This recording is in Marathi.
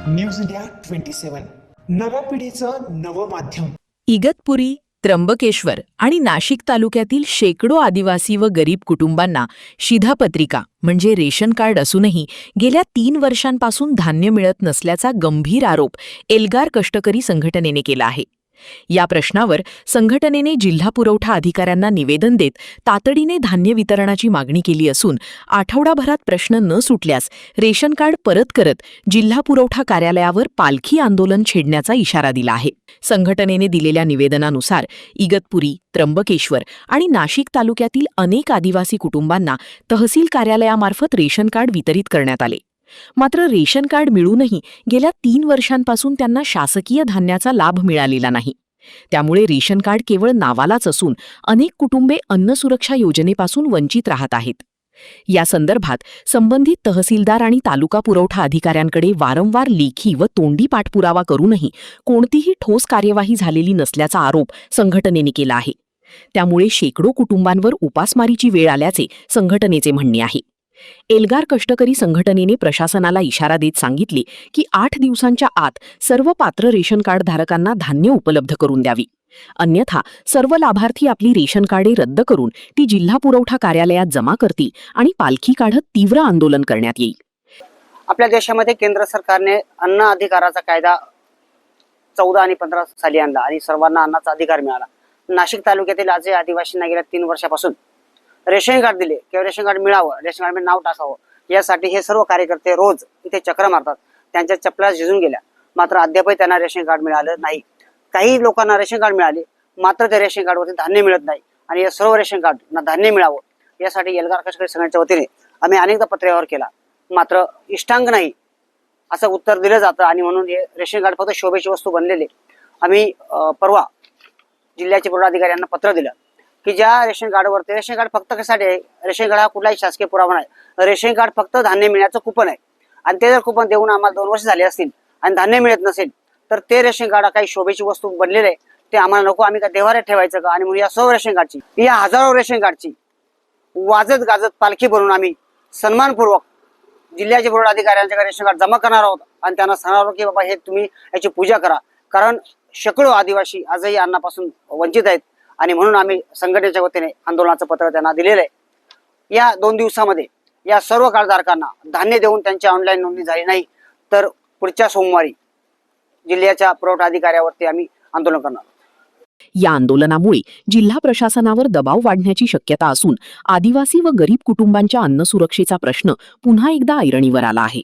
न्यूज इंडिया 27 नव्या पिढीचं नवं माध्यम. इगतपुरी, त्र्यंबकेश्वर आणि नाशिक तालुक्यातील शेकडो आदिवासी व गरीब कुटुंबांना शिधापत्रिका म्हणजे रेशन कार्ड असूनही गेल्या 3 वर्षांपासून धान्य मिळत नसल्याचा गंभीर आरोप एल्गार कष्टकरी संघटनेने केला आहे. या प्रश्नावर संघटनेने जिल्हा पुरवठा अधिकाऱ्यांना निवेदन देत तातडीने धान्य वितरणाची मागणी केली असून आठवडाभरात प्रश्न न सुटल्यास रेशन कार्ड परत करत जिल्हा पुरवठा कार्यालयावर पालखी आंदोलन छेडण्याचा इशारा दिला आहे. संघटनेने दिलेल्या निवेदनानुसार इगतपुरी, त्र्यंबकेश्वर आणि नाशिक तालुक्यातील अनेक आदिवासी कुटुंबांना तहसील कार्यालयामार्फत रेशन कार्ड वितरित करण्यात आले. मात्र रेशन कार्ड मिळूनही गेल्या 3 वर्षांपासून त्यांना शासकीय धान्याचा लाभ मिळालेला नाही. त्यामुळे रेशन कार्ड केवळ नावालाच असून अनेक कुटुंबे अन्न सुरक्षा योजनेपासून वंचित राहत आहेत. या संदर्भात संबंधित तहसीलदार आणि तालुका पुरवठा अधिकाऱ्यांकडे वारंवार लेखी व तोंडी पाठपुरावा करूनही कोणतीही ठोस कार्यवाही झालेली नसल्याचा आरोप संघटनेने केला आहे. त्यामुळे शेकडो कुटुंबांवर उपासमारीची वेळ आल्याचे संघटनेचे म्हणणे आहे. एल्गार कष्टकरी संघटनेने प्रशासनाला इशारा देत सांगितले की 8 दिवसांच्या आत सर्व पात्र रेशन कार्ड धारकांना धान्य उपलब्ध करून द्यावी. अन्यथा सर्व लाभार्थी आपली रेशन कार्डे रद्द करून ती जिल्हा पुरवठा कार्यालयात जमा करतील आणि पालखी काढत तीव्र आंदोलन करण्यात येईल. आपल्या देशामध्ये केंद्र सरकारने अन्न अधिकाराचा कायदा 14 आणि 15 साली आणला आणि सर्वांना अन्नाचा अधिकार मिळाला. नाशिक तालुक्यातील आजही आदिवासींना गेल्या 3 वर्षापासून रेशन कार्ड दिले किंवा रेशन कार्ड मिळावं, रेशन कार्डमध्ये नाव टाकावं यासाठी हे सर्व कार्यकर्ते रोज इथे चक्र मारतात. त्यांच्या चपला झिजून गेल्या, मात्र अद्यापही त्यांना रेशन कार्ड मिळालं नाही. काही लोकांना रेशन कार्ड मिळाले, मात्र त्या रेशन कार्डवरती धान्य मिळत नाही आणि या सर्व रेशन कार्डना धान्य मिळावं यासाठी एल्गार कष्टकरी संघटनेच्या वतीने आम्ही अनेकदा पत्रव्यवहार केला, मात्र इष्टांक नाही असं उत्तर दिलं जातं आणि म्हणून हे रेशन कार्ड फक्त शोभेची वस्तू बनलेले. आम्ही परवा जिल्ह्याचे पुरवठा अधिकाऱ्यांना पत्र दिलं की ज्या रेशन कार्डवरती रेशन कार्ड फक्त कशासाठी आहे, रेशन कार्ड हा कुठलाही शासकीय पुरावा नाही. रेशन कार्ड फक्त धान्य मिळण्याचं कुपन आहे आणि ते जर कुपन देऊन आम्हाला 2 वर्ष झाले असतील आणि धान्य मिळत नसेल तर ते रेशन कार्ड काही शोभेची वस्तू बनलेले आहे, ते आम्हाला नको. आम्ही का देवाऱ्यात ठेवायचं का? आणि म्हणून या सर्व रेशन कार्डची, या हजारो रेशन कार्डची वाजत गाजत पालखी बनवून आम्ही सन्मानपूर्वक जिल्ह्याचे पुरवठा अधिकाऱ्यांच्या रेशन कार्ड जमा करणार आहोत आणि त्यांना सांगणार आहोत की बाबा हे तुम्ही याची पूजा करा, कारण शेकडो आदिवासी आजही अन्नापासून वंचित आहेत आणि म्हणून आम्ही संघटनेच्या वतीने आंदोलनाचं पत्र त्यांना दिलेलं आहे. या 2 दिवसामध्ये या सर्व कार्डधारकांना धान्य देऊन त्यांची ऑनलाईन नोंदणी झाली नाही तर पुढच्या सोमवारी जिल्ह्याच्या पुरवठा अधिकाऱ्यावरती आम्ही आंदोलन करणार. या आंदोलनामुळे जिल्हा प्रशासनावर दबाव वाढण्याची शक्यता असून आदिवासी व गरीब कुटुंबांच्या अन्न सुरक्षेचा प्रश्न पुन्हा एकदा ऐरणीवर आला आहे.